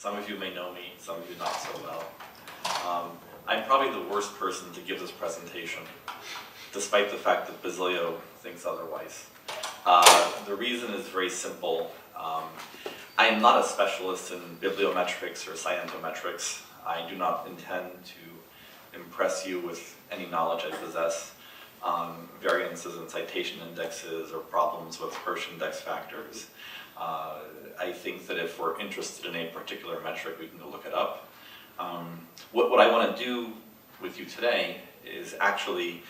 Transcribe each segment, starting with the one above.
Some of you may know me, some of you not so well. I'm probably the worst person to give this presentation, despite the fact that Basilio thinks otherwise. The reason is very simple. I am not a specialist in bibliometrics or scientometrics. I do not intend to impress you with any knowledge I possess on variances in citation indexes or problems with Hirsch index factors. I think that if we're interested in a particular metric, we can go look it up. What I want to do with you today is actually,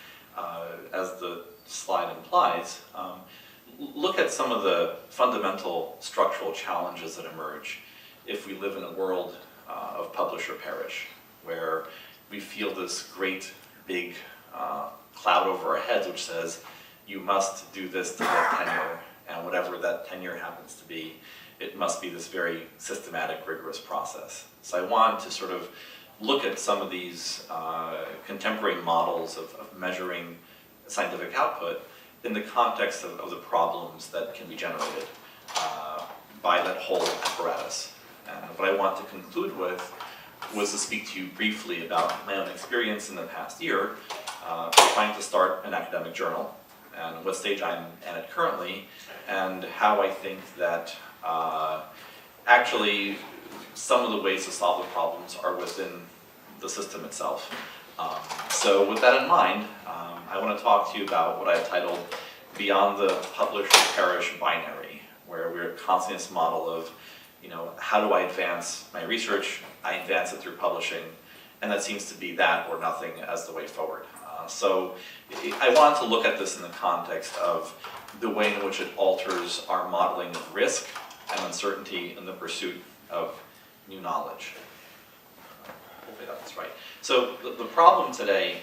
as the slide implies, look at some of the fundamental structural challenges that emerge if we live in a world of publish or perish, where we feel this great big cloud over our heads which says you must do this to get tenure, and whatever that tenure happens to be, it must be this very systematic, rigorous process. So I want to sort of look at some of these contemporary models of measuring scientific output in the context of the problems that can be generated by that whole apparatus. And what I want to conclude with was to speak to you briefly about my own experience in the past year trying to start an academic journal, and what stage I'm at currently, and how I think that actually some of the ways to solve the problems are within the system itself. So with that in mind, I want to talk to you about what I've titled Beyond the Publish or Perish Binary, where we're constantly in this model of, how do I advance my research? I advance it through publishing, and that seems to be that or nothing as the way forward. So I wanted to look at this in the context of the way in which it alters our modeling of risk and uncertainty in the pursuit of new knowledge. Hopefully that's right. So the problem today,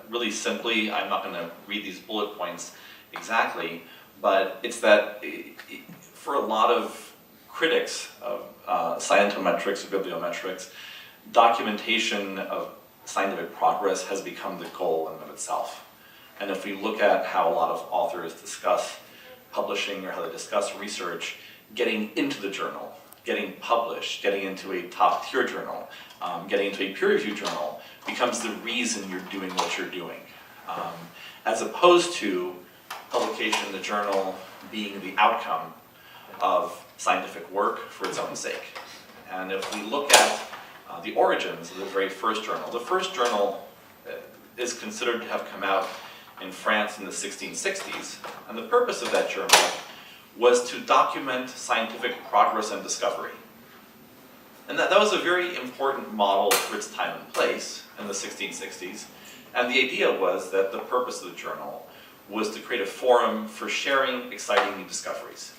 really simply, I'm not going to read these bullet points exactly, but it's that for a lot of critics of scientometrics or bibliometrics, documentation of scientific progress has become the goal in and of itself. And if we look at how a lot of authors discuss publishing or how they discuss research, getting into the journal, getting published, getting into a top-tier journal, getting into a peer-reviewed journal becomes the reason you're doing what you're doing, as opposed to publication in the journal being the outcome of scientific work for its own sake. And if we look at the origins of the very first journal is considered to have come out in France in the 1660s, and the purpose of that journal was to document scientific progress and discovery. And that was a very important model for its time and place in the 1660s, and the idea was that the purpose of the journal was to create a forum for sharing exciting new discoveries.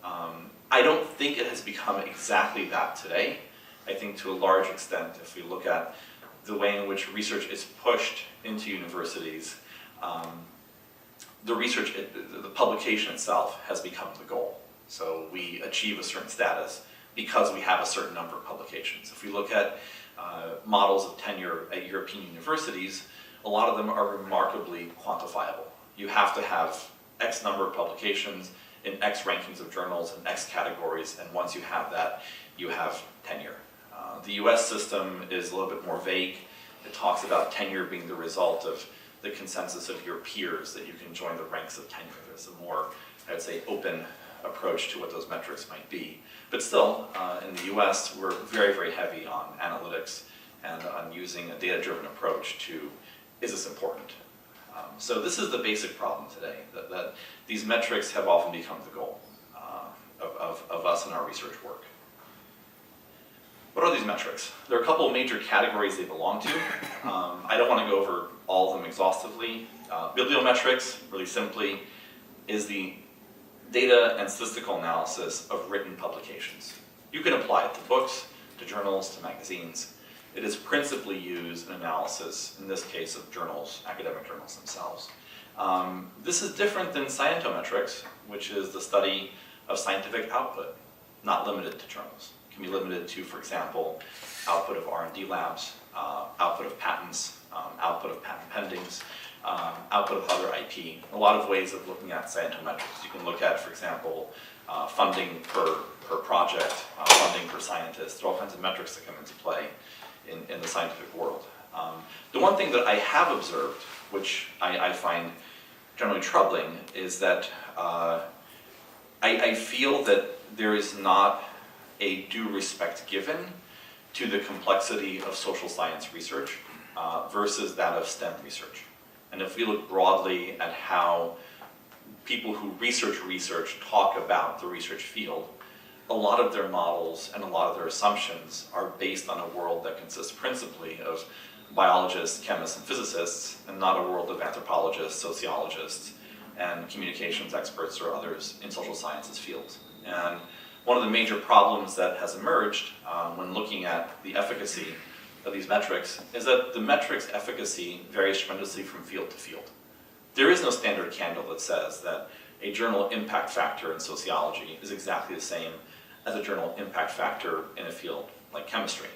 I don't think it has become exactly that today. I think to a large extent, if we look at the way in which research is pushed into universities, the publication itself has become the goal. So we achieve a certain status because we have a certain number of publications. If we look at models of tenure at European universities, a lot of them are remarkably quantifiable. You have to have X number of publications in X rankings of journals in X categories, and once you have that, you have tenure. The US system is a little bit more vague. It talks about tenure being the result of the consensus of your peers that you can join the ranks of tenure. There's a more, I would say, open approach to what those metrics might be. But still, in the US, we're very, very heavy on analytics and on using a data-driven approach to, is this important? So this is the basic problem today, that these metrics have often become the goal of us in our research work. What are these metrics? There are a couple of major categories they belong to. I don't want to go over all of them exhaustively. Bibliometrics, really simply, is the data and statistical analysis of written publications. You can apply it to books, to journals, to magazines. It is principally used in analysis, in this case, of journals, academic journals themselves. This is different than scientometrics, which is the study of scientific output, not limited to journals. It can be limited to, for example, output of R&D labs, output of patents, output of patent pendings, output of other IP. A lot of ways of looking at scientometrics. You can look at, for example, funding per project, funding per scientist. There are all kinds of metrics that come into play in the scientific world. The one thing that I have observed, which I find generally troubling, is that I feel that there is not a due respect given to the complexity of social science research versus that of STEM research. And if we look broadly at how people who research talk about the research field, a lot of their models and a lot of their assumptions are based on a world that consists principally of biologists, chemists, and physicists, and not a world of anthropologists, sociologists, and communications experts or others in social sciences fields. And one of the major problems that has emerged when looking at the efficacy of these metrics is that the metrics' efficacy varies tremendously from field to field. There is no standard candle that says that a journal impact factor in sociology is exactly the same as a journal impact factor in a field like chemistry.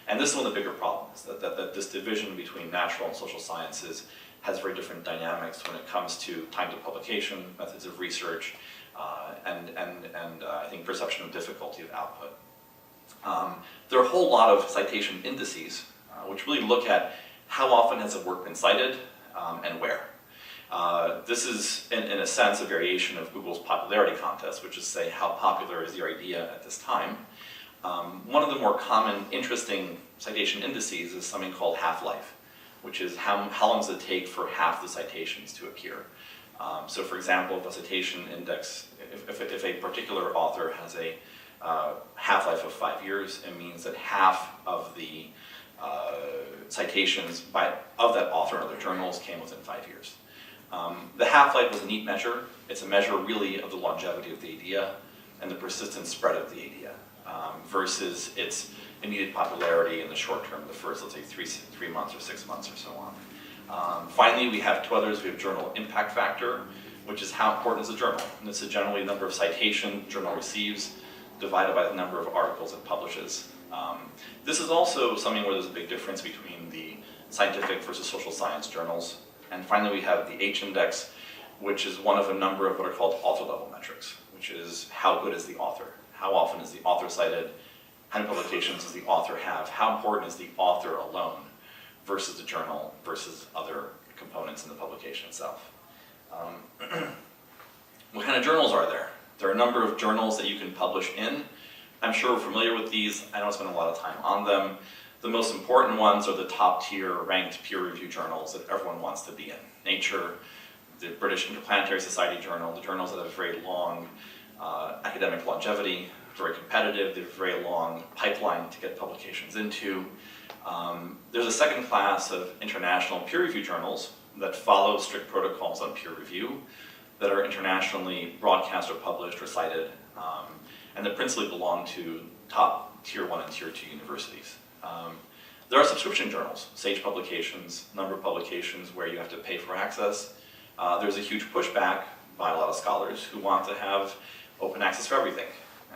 And this is one of the bigger problems, that this division between natural and social sciences has very different dynamics when it comes to time to publication, methods of research, and I think perception of difficulty of output. There are a whole lot of citation indices which really look at how often has a work been cited and where. This is, in a sense, a variation of Google's popularity contest, which is to say how popular is your idea at this time. One of the more common, interesting citation indices is something called half-life, which is how long does it take for half the citations to appear. So for example, if a citation index, if a particular author has a half-life of 5 years, it means that half of the citations of that author in other journals came within 5 years. The half-life is a neat measure. It's a measure really of the longevity of the idea and the persistent spread of the idea versus its immediate popularity in the short term, the first, let's say, 3 months or 6 months or so on. Finally, we have two others. We have journal impact factor, which is how important is the journal. And this is generally the number of citations the journal receives divided by the number of articles it publishes. This is also something where there's a big difference between the scientific versus social science journals. And finally, we have the H-index, which is one of a number of what are called author-level metrics, which is how good is the author? How often is the author cited? How many publications does the author have? How important is the author alone versus the journal versus other components in the publication itself? What kind of journals are there? There are a number of journals that you can publish in. I'm sure we're familiar with these. I don't spend a lot of time on them. The most important ones are the top-tier ranked peer-reviewed journals that everyone wants to be in. Nature, the British Interplanetary Society Journal, the journals that have very long academic longevity, very competitive, they have a very long pipeline to get publications into. There's a second class of international peer-reviewed journals that follow strict protocols on peer review, that are internationally broadcast or published or cited, and that principally belong to top tier 1 and tier 2 universities. There are subscription journals, Sage Publications, number of publications where you have to pay for access. There's a huge pushback by a lot of scholars who want to have open access for everything.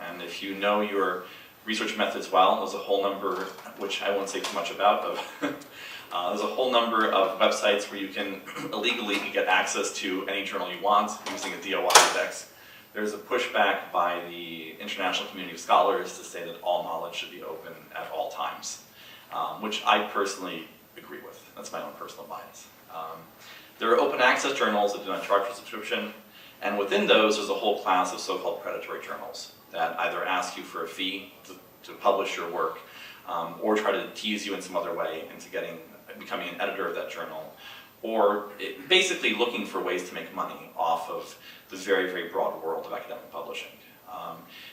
And if you know your research methods well, there's a whole number, which I won't say too much about, there's a whole number of websites where you can illegally get access to any journal you want using a DOI index. There's a pushback by the international community of scholars to say that all knowledge should be open at all times, which I personally agree with. That's my own personal bias. There are open access journals that do not charge for subscription, and within those there's a whole class of so-called predatory journals that either ask you for a fee to publish your work or try to tease you in some other way into becoming an editor of that journal, or basically looking for ways to make money off of this very, very broad world of academic publishing.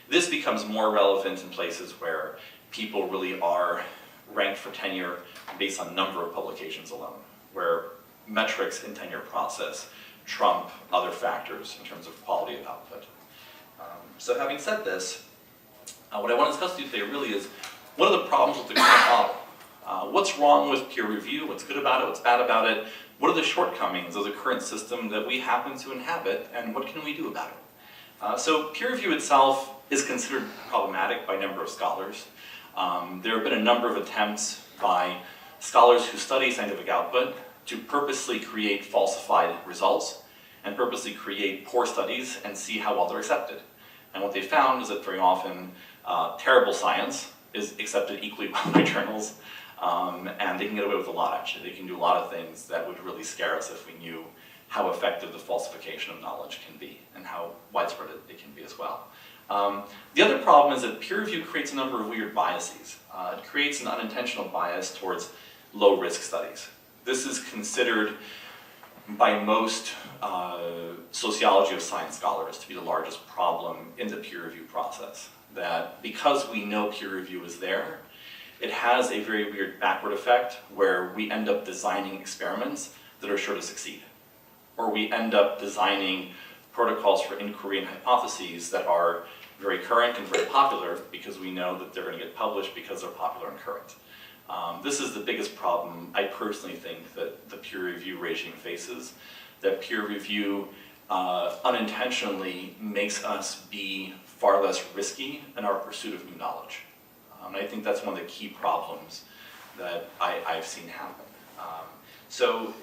This becomes more relevant in places where people really are ranked for tenure based on number of publications alone, where metrics in tenure process trump other factors in terms of quality of output. So having said this, what I want to discuss with you today really is, what are the problems with the current model? What's wrong with peer review? What's good about it? What's bad about it? What are the shortcomings of the current system that we happen to inhabit, and what can we do about it? So peer review itself is considered problematic by a number of scholars. There have been a number of attempts by scholars who study scientific output to purposely create falsified results and purposely create poor studies and see how well they're accepted. And what they found is that very often terrible science is accepted equally well by journals, and they can get away with a lot, actually. They can do a lot of things that would really scare us if we knew how effective the falsification of knowledge can be and how widespread it can be as well. The other problem is that peer review creates a number of weird biases. It creates an unintentional bias towards low-risk studies. This is considered by most sociology of science scholars to be the largest problem in the peer review process. That because we know peer review is there, it has a very weird backward effect where we end up designing experiments that are sure to succeed. Or we end up designing protocols for inquiry and hypotheses that are very current and very popular because we know that they're going to get published because they're popular and current. This is the biggest problem I personally think that the peer review regime faces, that peer review unintentionally makes us be far less risky in our pursuit of new knowledge. I think that's one of the key problems that I've seen happen. So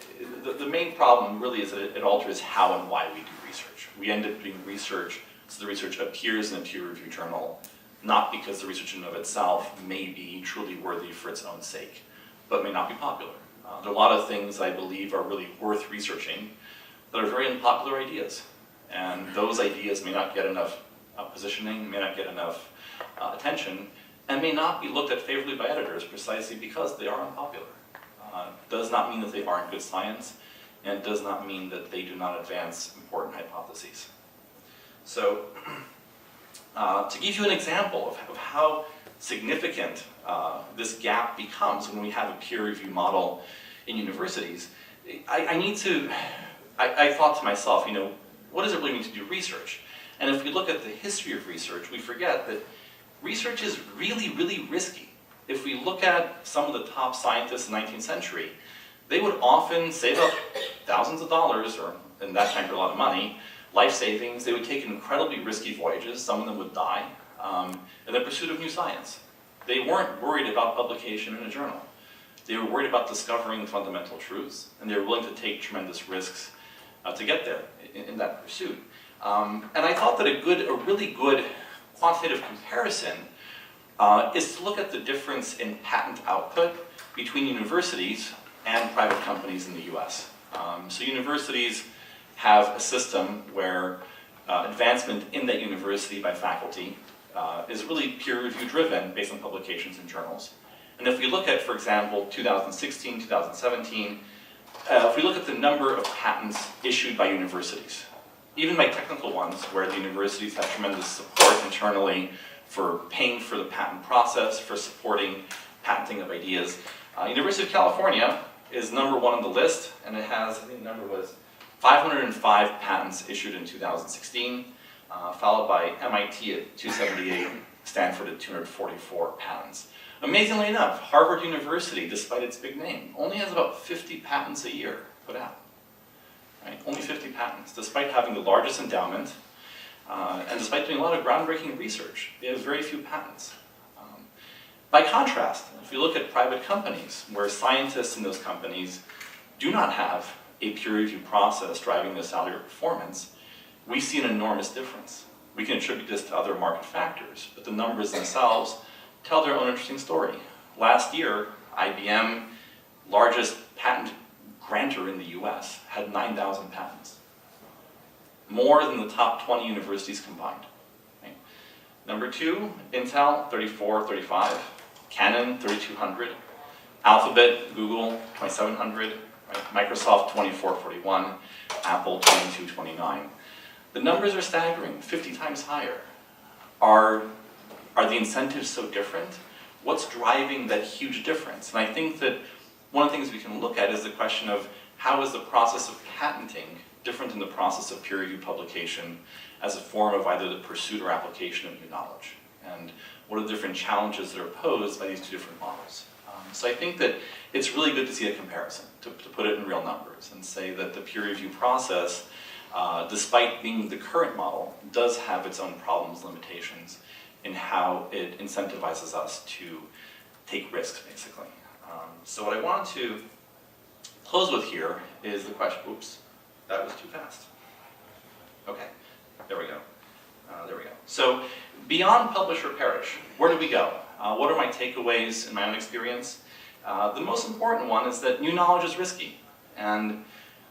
the main problem really is that it alters how and why we do research. We end up doing research so the research appears in a peer-reviewed journal, not because the research in and of itself may be truly worthy for its own sake, but may not be popular. There are a lot of things I believe are really worth researching that are very unpopular ideas. And those ideas may not get enough positioning, may not get enough attention, and may not be looked at favorably by editors precisely because they are unpopular. Does not mean that they aren't good science, and it does not mean that they do not advance important hypotheses. So, to give you an example of how significant this gap becomes when we have a peer review model in universities, I thought to myself, what does it really mean to do research? And if we look at the history of research, we forget that research is really, really risky. If we look at some of the top scientists in the 19th century, they would often save up thousands of dollars, or in that time for a lot of money, life savings. They would take incredibly risky voyages. Some of them would die in the pursuit of new science. They weren't worried about publication in a journal. They were worried about discovering fundamental truths, and they were willing to take tremendous risks to get there in that pursuit. And I thought that a really good quantitative comparison is to look at the difference in patent output between universities and private companies in the US. So universities have a system where advancement in that university by faculty is really peer review driven based on publications in journals. And if we look at, for example, 2016, 2017, if we look at the number of patents issued by universities, even by technical ones where the universities have tremendous support internally for paying for the patent process, for supporting patenting of ideas. University of California is number one on the list, and it has, I think the number was 505 patents issued in 2016, followed by MIT at 278, Stanford at 244 patents. Amazingly enough, Harvard University, despite its big name, only has about 50 patents a year put out. Right? Only 50 patents, despite having the largest endowment, and despite doing a lot of groundbreaking research. They have very few patents. By contrast, if you look at private companies, where scientists in those companies do not have a peer review process driving their salary or performance, we see an enormous difference. We can attribute this to other market factors, but the numbers themselves tell their own interesting story. Last year, IBM, largest patent grantor in the US, had 9,000 patents. More than the top 20 universities combined. Right? Number two, Intel, 34, 35. Canon, 3,200. Alphabet, Google, 2,700. Right? Microsoft, 2441. Apple, 2229. The numbers are staggering, 50 times higher. Are the incentives so different? What's driving that huge difference? And I think that one of the things we can look at is the question of how is the process of patenting different than the process of peer-reviewed publication as a form of either the pursuit or application of new knowledge? And what are the different challenges that are posed by these two different models? So I think that it's really good to see a comparison, to put it in real numbers, and say that the peer review process, despite being the current model, does have its own problems, limitations, in how it incentivizes us to take risks, basically. So what I wanted to close with here is the question, oops, that was too fast. Okay, there we go. There we go. So beyond publish or perish, where do we go? What are my takeaways in my own experience? The most important one is that new knowledge is risky. And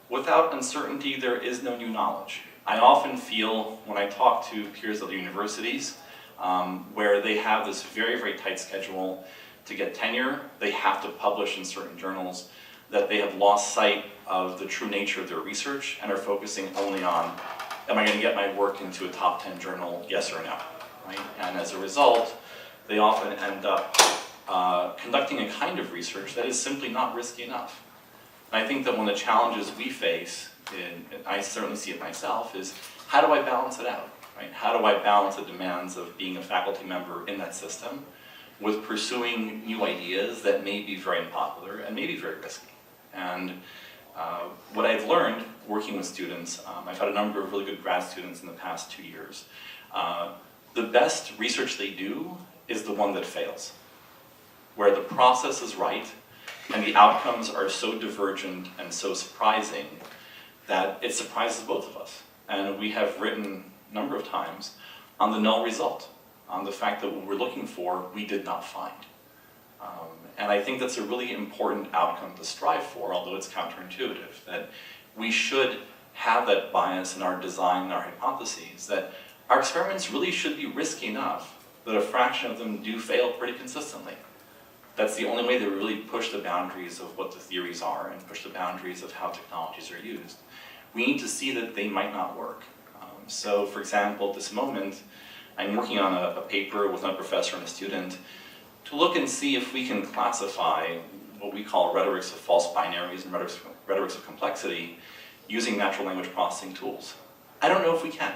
without uncertainty, there is no new knowledge. I often feel when I talk to peers of the universities, where they have this very, very tight schedule to get tenure, they have to publish in certain journals, that they have lost sight of the true nature of their research and are focusing only on, am I going to get my work into a top 10 journal, yes or no? Right? And as a result, they often end up conducting a kind of research that is simply not risky enough. And I think that one of the challenges we face, and I certainly see it myself, is how do I balance it out? Right? How do I balance the demands of being a faculty member in that system with pursuing new ideas that may be very unpopular and may be very risky? And what I've learned working with students, I've had a number of really good grad students in the past 2 years. The best research they do is the one that fails, where the process is right and the outcomes are so divergent and so surprising that it surprises both of us. And we have written a number of times on the null result, on the fact that what we're looking for, we did not find. And I think that's a really important outcome to strive for, although it's counterintuitive, that we should have that bias in our design and our hypotheses, that our experiments really should be risky enough that a fraction of them do fail pretty consistently. That's the only way that we really push the boundaries of what the theories are and push the boundaries of how technologies are used. We need to see that they might not work. So for example, at this moment, I'm working on a paper with another professor and a student to look and see if we can classify what we call rhetorics of false binaries and rhetorics of complexity using natural language processing tools. I don't know if we can.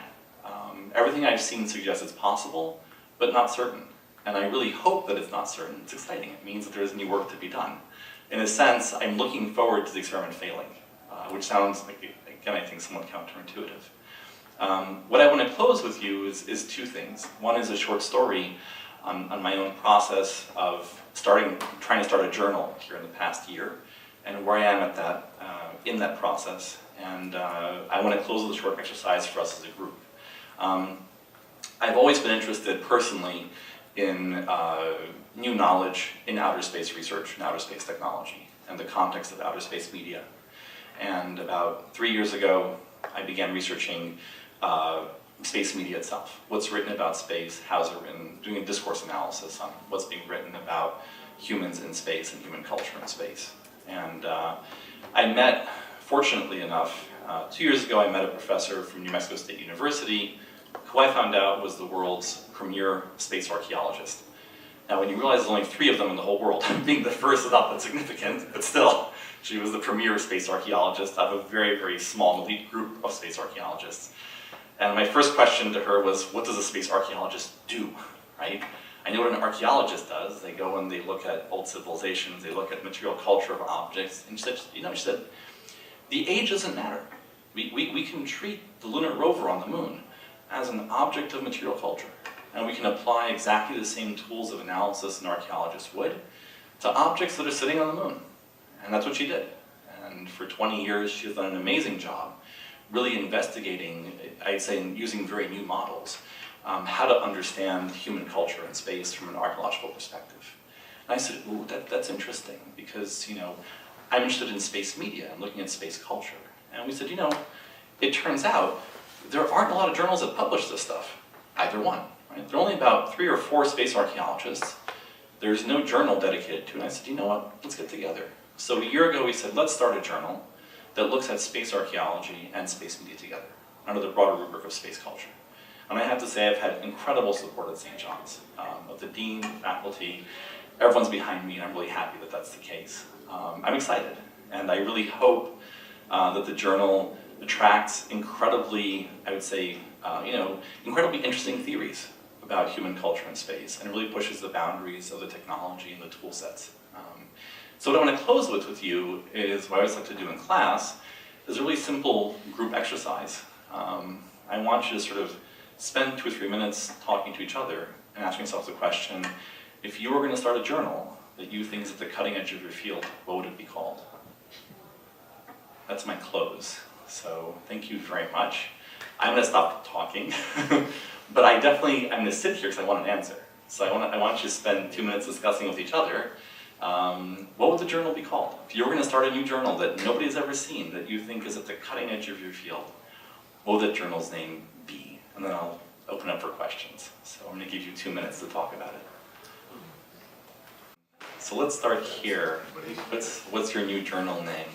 Everything I've seen suggests it's possible, but not certain. And I really hope that it's not certain. It's exciting. It means that there's new work to be done. In a sense, I'm looking forward to the experiment failing, which sounds, like, again, I think somewhat counterintuitive. What I want to close with you is two things. One is a short story on my own process of trying to start a journal here in the past year, and where I am at that, in that process. And I want to close with a short exercise for us as a group. I've always been interested personally in new knowledge in outer space research and outer space technology and the context of outer space media. And about 3 years ago, I began researching space media itself. What's written about space, how's it written, doing a discourse analysis on what's being written about humans in space and human culture in space. And I met, fortunately enough, 2 years ago I met a professor from New Mexico State University who I found out was the world's premier space archaeologist. Now when you realize there's only 3 of them in the whole world, being the first is not that significant, but still, she was the premier space archaeologist out of a very, very small elite group of space archaeologists. And my first question to her was, what does a space archaeologist do, right? I know what an archaeologist does. They go and they look at old civilizations, they look at material culture of objects, and she said, the age doesn't matter. We can treat the lunar rover on the moon as an object of material culture, and we can apply exactly the same tools of analysis an archaeologist would to objects that are sitting on the moon. And that's what she did. And for 20 years, she's done an amazing job really investigating, I'd say, using very new models, how to understand human culture in space from an archaeological perspective. And I said, ooh, that's interesting, because, I'm interested in space media and looking at space culture. And we said, it turns out there aren't a lot of journals that publish this stuff, either one. Right? There are only about 3 or 4 space archaeologists. There's no journal dedicated to it. And I said, you know what, let's get together. So a year ago we said, let's start a journal that looks at space archaeology and space media together, under the broader rubric of space culture. And I have to say I've had incredible support at St. John's, of the dean, faculty, everyone's behind me, and I'm really happy that that's the case. I'm excited, and I really hope that the journal attracts incredibly, I would say, incredibly interesting theories about human culture and space, and it really pushes the boundaries of the technology and the tool sets. So what I want to close with you is what I always like to do in class, is a really simple group exercise. I want you to sort of spend 2 or 3 minutes talking to each other and asking yourself the question, if you were going to start a journal that you think is at the cutting edge of your field, what would it be called? that's my close. So thank you very much. I'm going to stop talking, but I'm going to sit here because I want an answer. So I want you to spend 2 minutes discussing with each other. What would the journal be called? If you were going to start a new journal that nobody has ever seen, that you think is at the cutting edge of your field, what would that journal's name be? And then I'll open up for questions. So I'm going to give you 2 minutes to talk about it. So let's start here. What's your new journal name?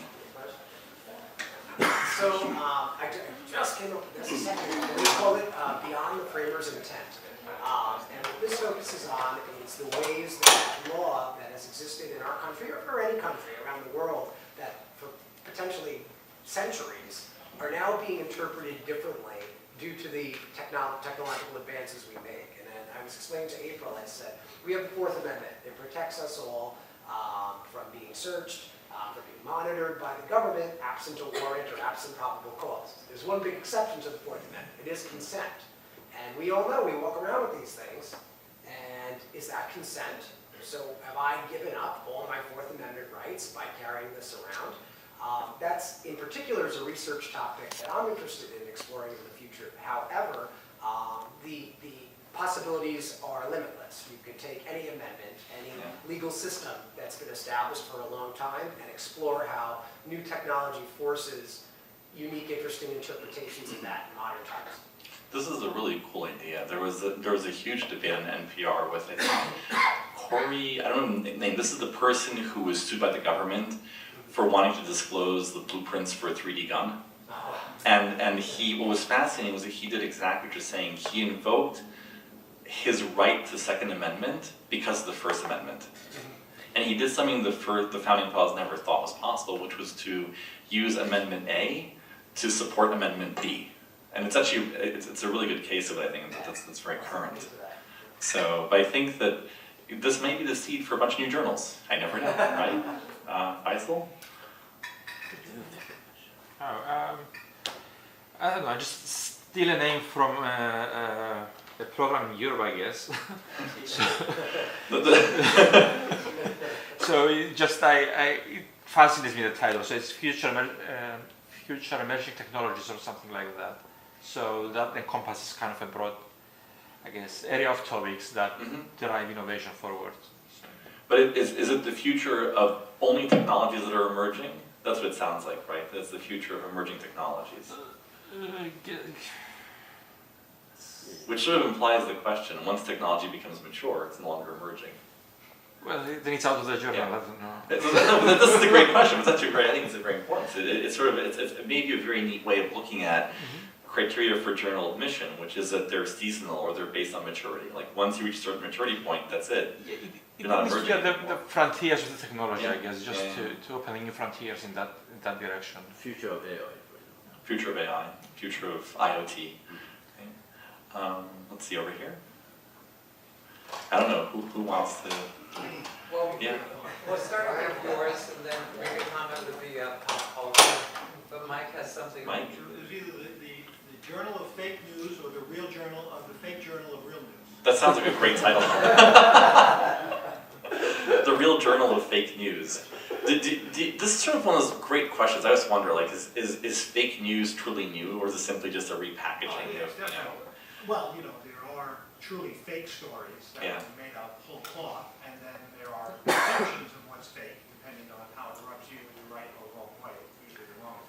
So I just came up with this a second ago. We call it Beyond the Framers' Intent. And what this focuses on is the ways that law that has existed in our country, or for any country around the world, that for potentially centuries are now being interpreted differently due to the technological advances we make. And then I was explaining to April, I said, we have the Fourth Amendment. It protects us all from being searched, from being monitored by the government, absent a warrant or absent probable cause. There's one big exception to the Fourth Amendment. It is consent. And we all know, we walk around with these things, and is that consent? So have I given up all my Fourth Amendment rights by carrying this around? That's, in particular, is a research topic that I'm interested in exploring in the future. However, the possibilities are limitless. You can take any amendment, any legal system that's been established for a long time, and explore how new technology forces unique, interesting interpretations of that in modern times. This is a really cool idea. There was a huge debate on NPR with, I think, Corey, I don't know the name. This is the person who was sued by the government for wanting to disclose the blueprints for a 3D gun. And what was fascinating was that he did exactly what you're saying. He invoked his right to Second Amendment because of the First Amendment. And he did something the founding fathers never thought was possible, which was to use Amendment A to support Amendment B. And it's actually, it's a really good case of it, I think, that's very current. So, but I think that this may be the seed for a bunch of new journals. I never know, right? Faisal? I don't know, just steal a name from a program in Europe, I guess. So it fascinates me, the title. So it's future emerging technologies or something like that. So that encompasses kind of a broad, I guess, area of topics that drive innovation forward. So. But is it the future of only technologies that are emerging? That's what it sounds like, right? That's the future of emerging technologies. Which sort of implies the question, once technology becomes mature, it's no longer emerging. Well, then it's out of the journal, Yeah. I don't know. No, this is a great question. It's actually I think it's very important. It's maybe a very neat way of looking at criteria for journal admission, which is that they're seasonal or they're based on maturity. Like once you reach a certain maturity point, that's it. It means the frontiers of the technology, I guess, just to open new frontiers in that direction. Future of AI. Future of AI, future of IoT. Okay. Let's see over here. I don't know who wants to. Well, we'll start with yours and then make a comment with the pop culture. But Mike has something. Mike? It was either the Journal of Fake News or the Real Journal of the Fake Journal of Real News. That sounds like a great title. The Real Journal of Fake News. This is sort of one of those great questions. I always wonder, like, is fake news truly new, or is it simply just a repackaging of, Well, there are truly fake stories that Yeah. are made out of whole cloth, and then there are perceptions of what's fake, depending on how it rubs you in the right or wrong way, usually the wrong.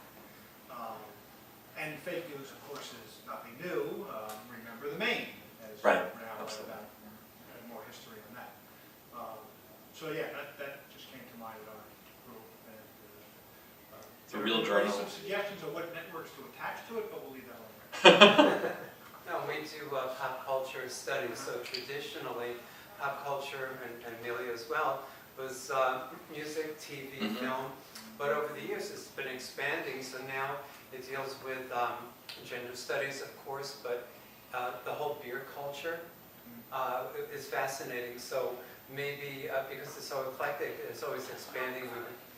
And fake news, of course, is nothing new. Remember the Maine, as Right. now about more history on that. So yeah, that just came to mind in our group. And, The Real there are Journal. some suggestions of what networks to attach to it, but we'll leave that alone. No, we do pop culture studies. So traditionally, pop culture, and Amelia as well, was music, TV, film. But over the years, it's been expanding. So now it deals with gender studies, of course, but the whole beer culture is fascinating. So maybe because it's so eclectic, it's always expanding.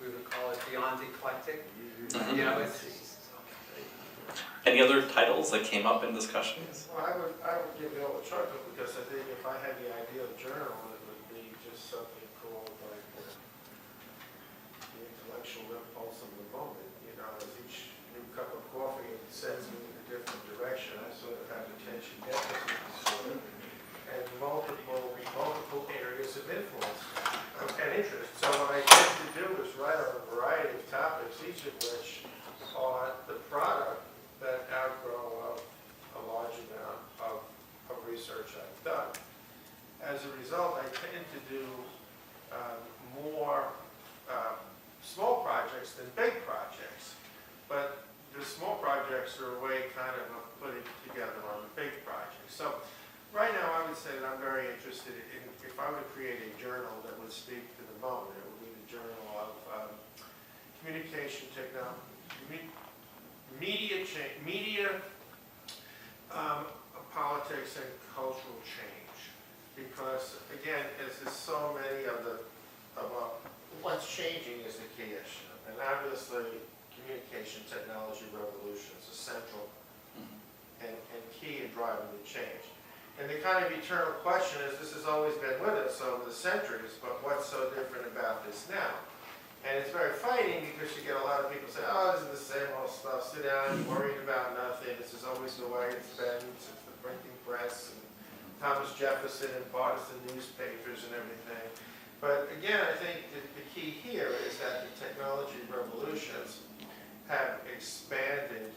We would call it beyond eclectic. Any other titles that came up in discussions? Well, I would give it all a try, because I think if I had the idea of journal, it would be just something called like the intellectual impulse of the moment. You know, as each new cup of coffee sends me in a different direction, I sort of have attention deficit disorder and multiple areas of influence and interest. So what I tend to do is write on a variety of topics, each of which are the product that outgrow a large amount of research I've done. As a result, I tend to do more small projects than big projects. But the small projects are a way kind of putting together on the big projects. So right now I would say that I'm very interested in, if I would create a journal that would speak to the moment, it would be the Journal of Communication Technology, Media, Politics and Cultural Change. Because again, there's so many of what's changing is the key issue. And obviously, communication technology revolution is essential and key in driving the change. And the kind of eternal question is, this has always been with us over the centuries, but what's so different about this now? And it's very fighting because you get a lot of people say, oh, this is the same old stuff, sit down, worrying about nothing, this is always the way it's been since the printing press and Thomas Jefferson and partisan newspapers and everything. But again, I think the key here is that the technology revolutions have expanded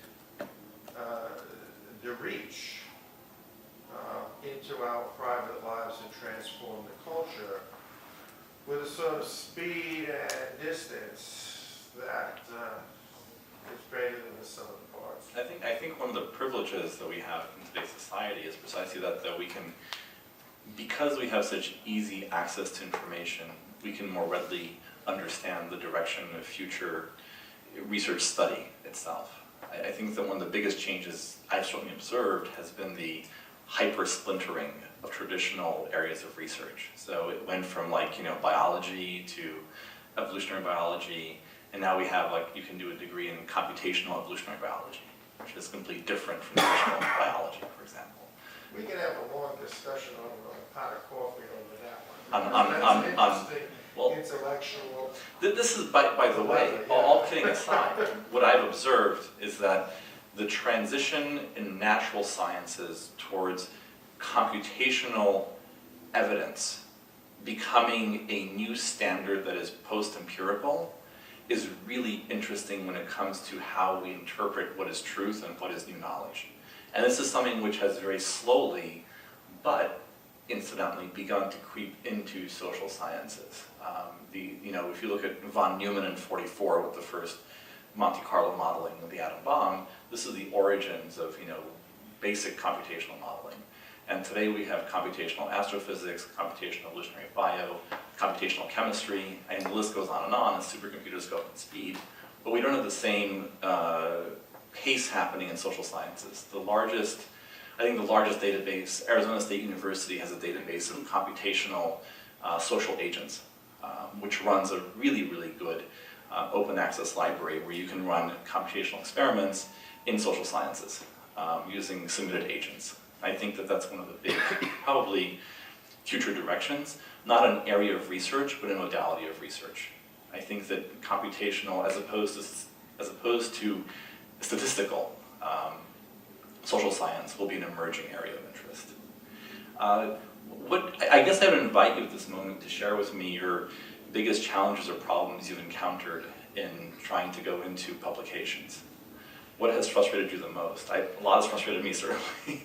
the reach into our private lives and transformed the culture with a sort of speed and distance that is greater than the sum of the parts. I think one of the privileges that we have in today's society is precisely that we can, because we have such easy access to information, we can more readily understand the direction of future research study itself. I think that one of the biggest changes I've certainly observed has been the hyper-splintering of traditional areas of research. So it went from biology to evolutionary biology, and now we have you can do a degree in computational evolutionary biology, which is completely different from traditional biology, for example. We can have a long discussion over a pot of coffee over that one. That's interesting, well, intellectual. This is, by the way, all kidding aside, what I've observed is that the transition in natural sciences towards computational evidence becoming a new standard that is post-empirical is really interesting when it comes to how we interpret what is truth and what is new knowledge. And this is something which has very slowly, but incidentally, begun to creep into social sciences. If you look at von Neumann in '44 with the first Monte Carlo modeling of the atom bomb, this is the origins of basic computational modeling. And today we have computational astrophysics, computational evolutionary bio, computational chemistry, and the list goes on and supercomputers go up in speed. But we don't have the same pace happening in social sciences. I think the largest database, Arizona State University has a database of computational social agents, which runs a really, really good open access library where you can run computational experiments in social sciences using simulated agents. I think that that's one of the big, probably future directions, not an area of research, but a modality of research. I think that computational, as opposed to statistical social science, will be an emerging area of interest. I guess I would invite you at this moment to share with me your biggest challenges or problems you've encountered in trying to go into publications. What has frustrated you the most? A lot has frustrated me, certainly.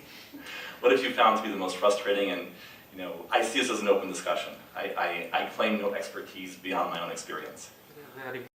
What have you found to be the most frustrating? And I see this as an open discussion. I claim no expertise beyond my own experience. Very